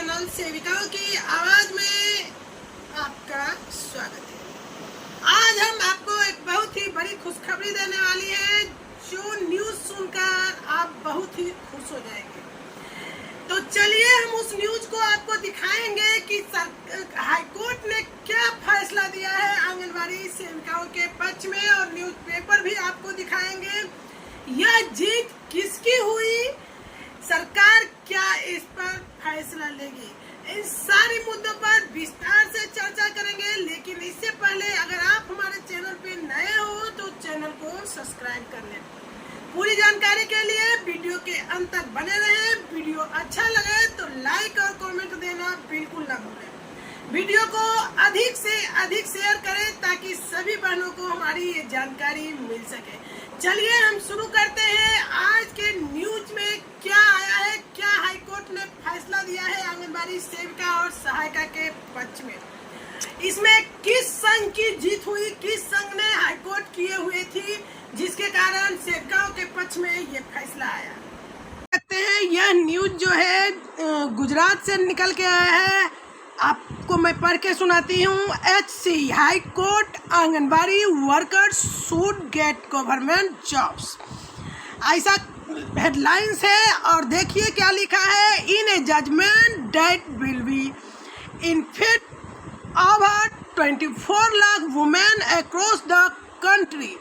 Channel सेविकाओं की आवाज में आपका स्वागत है। आज हम आपको एक बहुत ही बड़ी खुशखबरी देने वाली है, जो न्यूज सुनकर आप बहुत ही खुश हो जाएंगे। तो चलिए हम उस न्यूज को आपको दिखाएंगे कि हाईकोर्ट ने क्या फैसला दिया है आंगनबाड़ी सेविकाओं के पक्ष में, और न्यूज़पेपर भी आपको दिखाएंगे। यह जीत किसकी हुई, सरकार क्या इस पर फैसला लेगी, इन सारे मुद्दों पर विस्तार से चर्चा करेंगे। लेकिन इससे पहले अगर आप हमारे चैनल पे नए हो तो चैनल को सब्सक्राइब कर लें। पूरी जानकारी के लिए वीडियो के अंत तक बने रहें। वीडियो अच्छा लगे तो लाइक और कमेंट देना बिल्कुल न भूलें। वीडियो को अधिक से अधिक शेयर करें ताकि सभी बहनों को हमारी ये जानकारी मिल सके। चलिए हम शुरू करते हैं। आज के न्यूज में क्या आया है, क्या हाईकोर्ट ने फैसला दिया है आंगनबाड़ी सेविका और सहायिका के पक्ष में, इसमें किस संघ की जीत हुई, किस संघ ने हाईकोर्ट किए हुए थी जिसके कारण सेविकाओं के पक्ष में ये फैसला आया। कहते हैं यह न्यूज जो है गुजरात से निकल के आया है, आपको मैं पढ़ के सुनाती हूँ। HC high court anganwadi workers should get government jobs, ऐसा हेडलाइंस है। और देखिए क्या लिखा है, in a judgment that will be in effect over 24 lakh women across the country,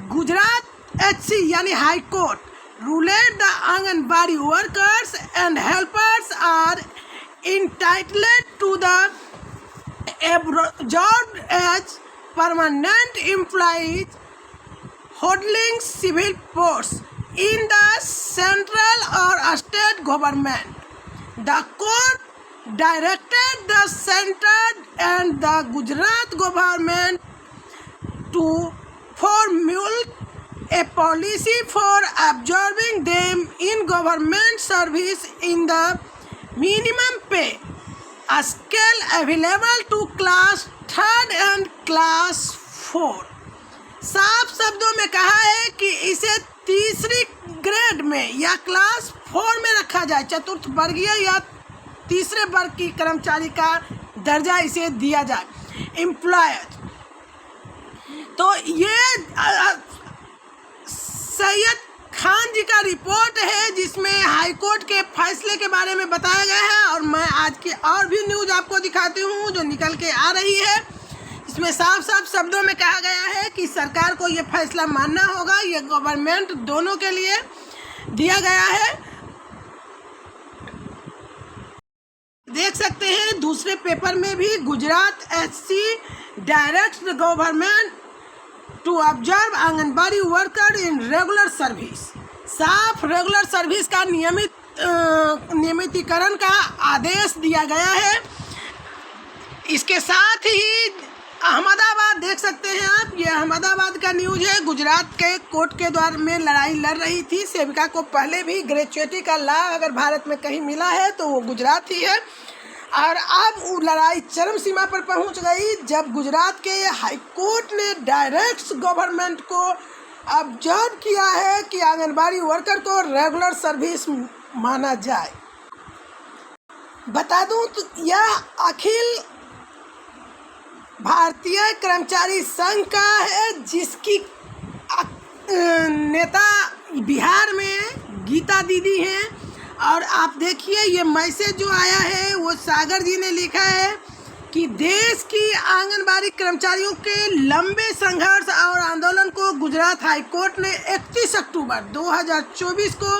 Gujarat HC यानी high court ruled the anganwadi workers and helpers are entitled to the absorbed as permanent employees holding civil posts in the central or state government. The court directed the center and the Gujarat government to formulate a policy for absorbing them in government service in the minimum pay scale available to class 3rd and class 4। साफ शब्दों में कहा है कि इसे तीसरी grade में या क्लास 4 में रखा जाए, चतुर्थ वर्गीय या तीसरे वर्ग की कर्मचारी का दर्जा इसे दिया जाए, एम्प्लॉयज। तो ये सैयद खान जी का रिपोर्ट है जिसमें हाईकोर्ट के फैसले के बारे में बताया गया है। और मैं आज की और भी न्यूज आपको दिखाती हूँ जो निकल के आ रही है। इसमें साफ साफ शब्दों में कहा गया है कि सरकार को ये फैसला मानना होगा। ये गवर्नमेंट दोनों के लिए दिया गया है। देख सकते हैं दूसरे पेपर में भी, Gujarat HC direct the government to observe anganwadi worker in regular service. साफ रेगुलर सर्विस का नियमितीकरण का आदेश दिया गया है। इसके साथ ही अहमदाबाद देख सकते हैं आप, ये अहमदाबाद का न्यूज है। गुजरात के कोर्ट के द्वार में लड़ाई लड़ रही थी सेविका को। पहले भी ग्रेच्युटी का लाभ अगर भारत में कहीं मिला है तो वो गुजरात ही है। और अब वो लड़ाई चरम सीमा पर पहुंच गई जब गुजरात के हाई कोर्ट ने डायरेक्ट गवर्नमेंट को ऑब्जर्व किया है कि आंगनबाड़ी वर्कर को रेगुलर सर्विस माना जाए। बता दूं तो यह अखिल भारतीय कर्मचारी संघ का है, जिसकी नेता बिहार में गीता दीदी हैं। और आप देखिए ये मैसेज जो आया है वो सागर जी ने लिखा है कि देश की आंगनबाड़ी कर्मचारियों के लंबे संघर्ष और आंदोलन को गुजरात हाईकोर्ट ने 31 अक्टूबर 2024 को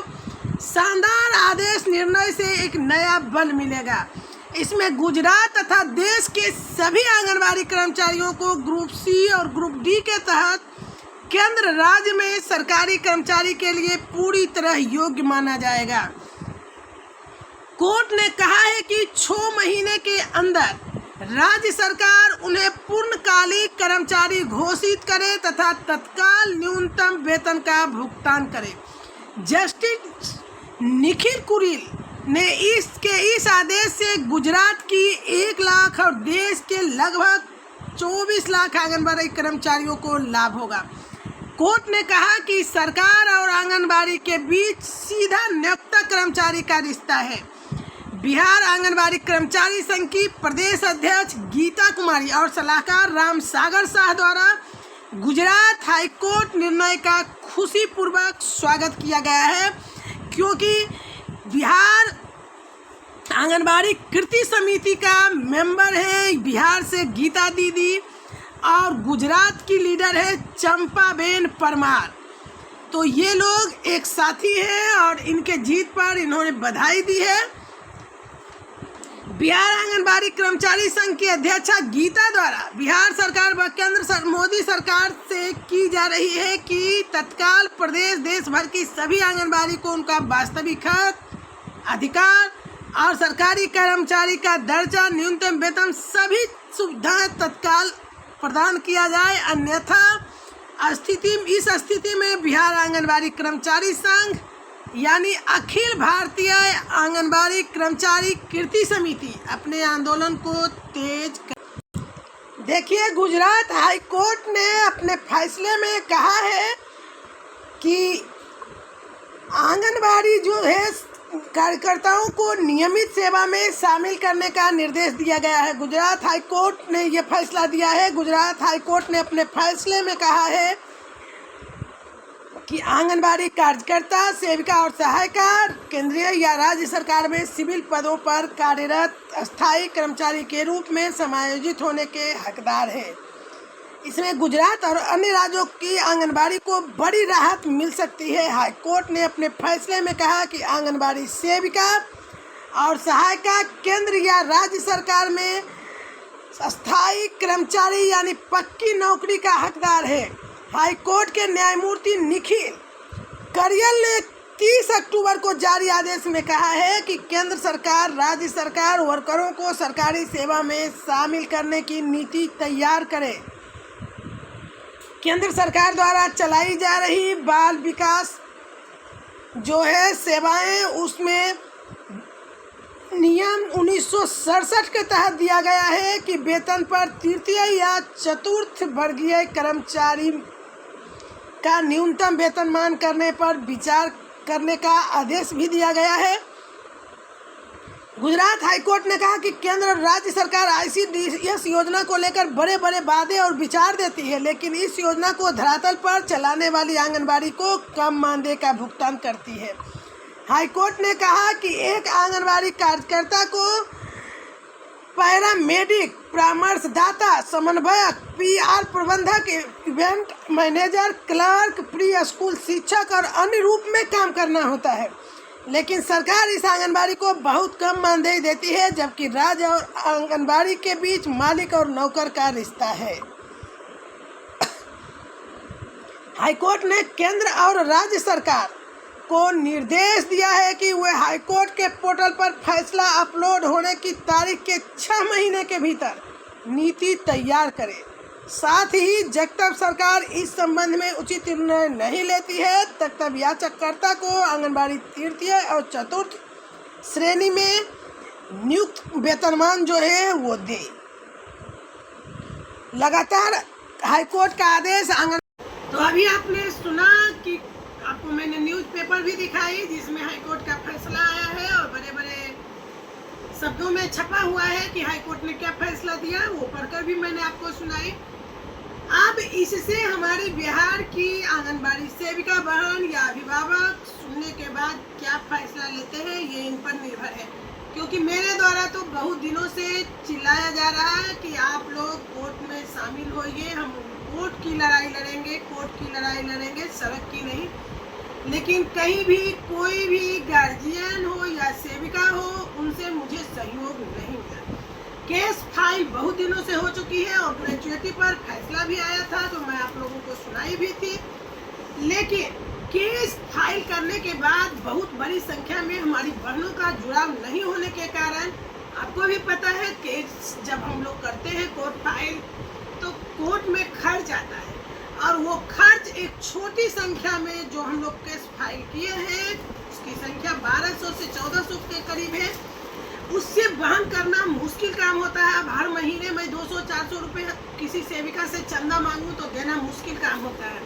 शानदार आदेश निर्णय से एक नया बल मिलेगा। इसमें गुजरात तथा देश के सभी आंगनबाड़ी कर्मचारियों को ग्रुप C और ग्रुप D के तहत केंद्र राज्य में सरकारी कर्मचारी के लिए पूरी तरह योग्य माना जाएगा। कोर्ट ने कहा है कि 6 महीने के अंदर राज्य सरकार उन्हें पूर्णकालिक कर्मचारी घोषित करे तथा तत्काल न्यूनतम वेतन का भुगतान करे। जस्टिस निखिल कुरिल ने इस आदेश से गुजरात की 1 लाख और देश के लगभग 24 लाख आंगनबाड़ी कर्मचारियों को लाभ होगा। कोर्ट ने कहा कि सरकार और आंगनबाड़ी के बीच सीधा नियोक्ता कर्मचारी का रिश्ता है। बिहार आंगनबाड़ी कर्मचारी संघ की प्रदेश अध्यक्ष गीता कुमारी और सलाहकार राम सागर शाह द्वारा गुजरात हाईकोर्ट निर्णय का खुशीपूर्वक स्वागत किया गया है, क्योंकि बिहार आंगनबाड़ी कृति समिति का मेंबर है बिहार से गीता दीदी और गुजरात की लीडर है चंपाबेन परमार। तो ये लोग एक साथी हैं और इनके जीत पर इन्होंने बधाई दी है। बिहार आंगनबाड़ी कर्मचारी संघ की अध्यक्षा गीता द्वारा बिहार सरकार व केंद्र मोदी सरकार से की जा रही है कि तत्काल प्रदेश देश भर की सभी आंगनबाड़ी को उनका वास्तविक हक, अधिकार और सरकारी कर्मचारी का दर्जा, न्यूनतम वेतन, सभी सुविधाएं तत्काल प्रदान किया जाए। अन्यथा इस स्थिति में बिहार आंगनबाड़ी कर्मचारी संघ यानी अखिल भारतीय आंगनबाड़ी कर्मचारी कृति समिति अपने आंदोलन को तेज कर। देखिए, गुजरात हाई कोर्ट ने अपने फैसले में कहा है कि आंगनबाड़ी जो है कार्यकर्ताओं को नियमित सेवा में शामिल करने का निर्देश दिया गया है। गुजरात हाई कोर्ट ने यह फैसला दिया है। गुजरात हाई कोर्ट ने अपने फैसले में कहा है कि आंगनबाड़ी कार्यकर्ता, सेविका और सहायिका केंद्रीय या राज्य सरकार में सिविल पदों पर कार्यरत अस्थायी कर्मचारी के रूप में समायोजित होने के हकदार है। इसमें गुजरात और अन्य राज्यों की आंगनबाड़ी को बड़ी राहत मिल सकती है। हाईकोर्ट ने अपने फैसले में कहा कि आंगनबाड़ी सेविका और सहायिका केंद्र या राज्य सरकार में अस्थायी कर्मचारी यानी पक्की नौकरी का हकदार है। हाईकोर्ट के न्यायमूर्ति निखिल करियल ने 30 अक्टूबर को जारी आदेश में कहा है कि केंद्र सरकार राज्य सरकार वर्करों को सरकारी सेवा में शामिल करने की नीति तैयार करे। केंद्र सरकार द्वारा चलाई जा रही बाल विकास जो है सेवाएं, उसमें नियम 1967 के तहत दिया गया है कि वेतन पर तृतीय या चतुर्थ वर्गीय कर्मचारी का न्यूनतम वेतनमान करने पर विचार करने का आदेश भी दिया गया है। गुजरात हाईकोर्ट ने कहा कि केंद्र और राज्य सरकार ICDS योजना को लेकर बड़े बड़े वादे और विचार देती है, लेकिन इस योजना को धरातल पर चलाने वाली आंगनबाड़ी को कम मानदेय का भुगतान करती है। हाईकोर्ट ने कहा कि एक आंगनबाड़ी कार्यकर्ता को पैरामेडिक, परामर्शदाता, समन्वयक, PR प्रबंधक, event manager, clerk, pre school शिक्षक और अन्य रूप में काम करना होता है, लेकिन सरकार इस आंगनबाड़ी को बहुत कम मानदेय देती है, जबकि राज्य और आंगनबाड़ी के बीच मालिक और नौकर का रिश्ता है। हाईकोर्ट ने केंद्र और राज्य सरकार को निर्देश दिया है कि वे हाईकोर्ट के पोर्टल पर फैसला अपलोड होने की तारीख के 6 महीने के भीतर नीति तैयार करे। साथ ही जब तक सरकार इस संबंध में उचित निर्णय नहीं लेती है तब तक याचककर्ता को आंगनबाड़ी तृतीय और चतुर्थ श्रेणी में नियुक्त वेतनमान जो है वो दे। लगातार हाईकोर्ट का आदेश तो अभी आपने सुना कि आपको मैंने न्यूज़पेपर भी दिखाई जिसमें हाईकोर्ट का फैसला आया है और बड़े बड़े शब्दों में छपा हुआ है कि हाईकोर्ट ने क्या फैसला दिया, वो पढ़कर भी मैंने आपको सुनाई। अब इससे हमारे बिहार की आंगनबाड़ी सेविका बहन या अभिभावक सुनने के बाद क्या फैसला लेते हैं ये इन पर निर्भर है, क्योंकि मेरे द्वारा तो बहुत दिनों से चिल्लाया जा रहा है कि आप लोग कोर्ट में शामिल होइए, हम कोर्ट की लड़ाई लड़ेंगे, कोर्ट की लड़ाई लड़ेंगे, सड़क की नहीं। लेकिन कहीं भी कोई भी गार्जियन हो या सेविका हो, उनसे मुझे सहयोग नहीं मिला। केस फाइल बहुत दिनों से हो चुकी है और ग्रेजुएटी पर फैसला भी आया था तो मैं आप लोगों को सुनाई भी थी, लेकिन केस फाइल करने के बाद बहुत बड़ी संख्या में हमारी बहनों का जुड़ाव नहीं होने के कारण, आपको भी पता है केस जब हम लोग करते हैं कोर्ट फाइल तो कोर्ट में खर्च आता है और वो खर्च एक छोटी संख्या में जो हम लोग केस फाइल किए हैं उसकी संख्या 1200 से 1400 के करीब है, उससे वहन करना मुश्किल काम होता है। अब हर महीने मैं 200-400 रुपये किसी सेविका से चंदा मांगूं तो देना मुश्किल काम होता है।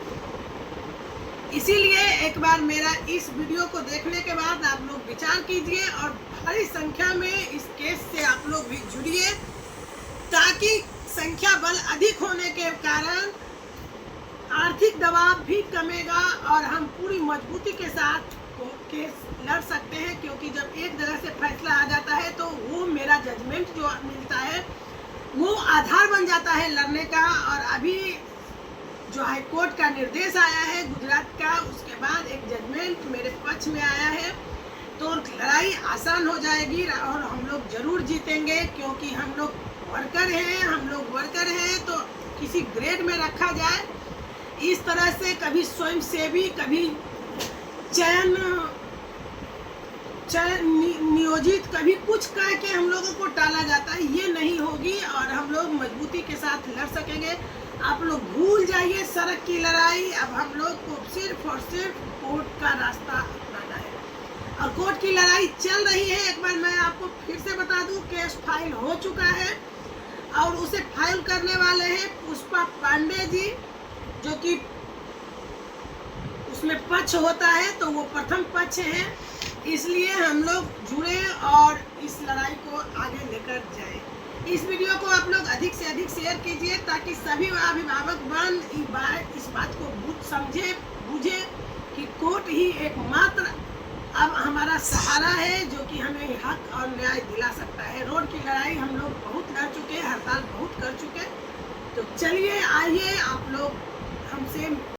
इसीलिए एक बार मेरा इस वीडियो को देखने के बाद आप लोग विचार कीजिए और बड़ी संख्या में इस केस से आप लोग भी जुड़िए, ताकि संख्या बल अधिक होने के कारण आर्थिक दबाव भी कमेगा और हम पूरी मजबूती के साथ केस लड़ सकते हैं। क्योंकि जब एक जगह से फैसला आ जाता है तो वो मेरा जजमेंट जो मिलता है वो आधार बन जाता है लड़ने का। और अभी जो हाई कोर्ट का निर्देश आया है गुजरात का, उसके बाद एक जजमेंट मेरे पक्ष में आया है, तो लड़ाई आसान हो जाएगी और हम लोग जरूर जीतेंगे। क्योंकि हम लोग वर्कर हैं तो किसी ग्रेड में रखा जाए। इस तरह से कभी स्वयं सेवी, कभी चयन नियोजित, कभी कुछ कह के हम लोगों को टाला जाता है, ये नहीं होगी और हम लोग मजबूती के साथ लड़ सकेंगे। आप लोग भूल जाइए सड़क की लड़ाई, अब हम लोग को सिर्फ और सिर्फ कोर्ट का रास्ता अपनाना है। और कोर्ट की लड़ाई चल रही है। एक बार मैं आपको फिर से बता दूं, केस फाइल हो चुका है और उसे फाइल करने वाले हैं पुष्पा पांडे जी, जो कि उसमें पक्ष होता है तो वो प्रथम पक्ष है। इसलिए हम लोग जुड़े और इस लड़ाई को आगे लेकर जाएं। इस वीडियो को आप लोग अधिक से अधिक शेयर कीजिए, ताकि सभी अभिभावक बन इस बात को बूझे कि कोर्ट ही एकमात्र अब हमारा सहारा है, जो कि हमें हक और न्याय दिला सकता है। रोड की लड़ाई हम लोग बहुत लड़ चुके हैं, हड़ताल बहुत कर चुके हैं। तो चलिए आइए आप लोग हमसे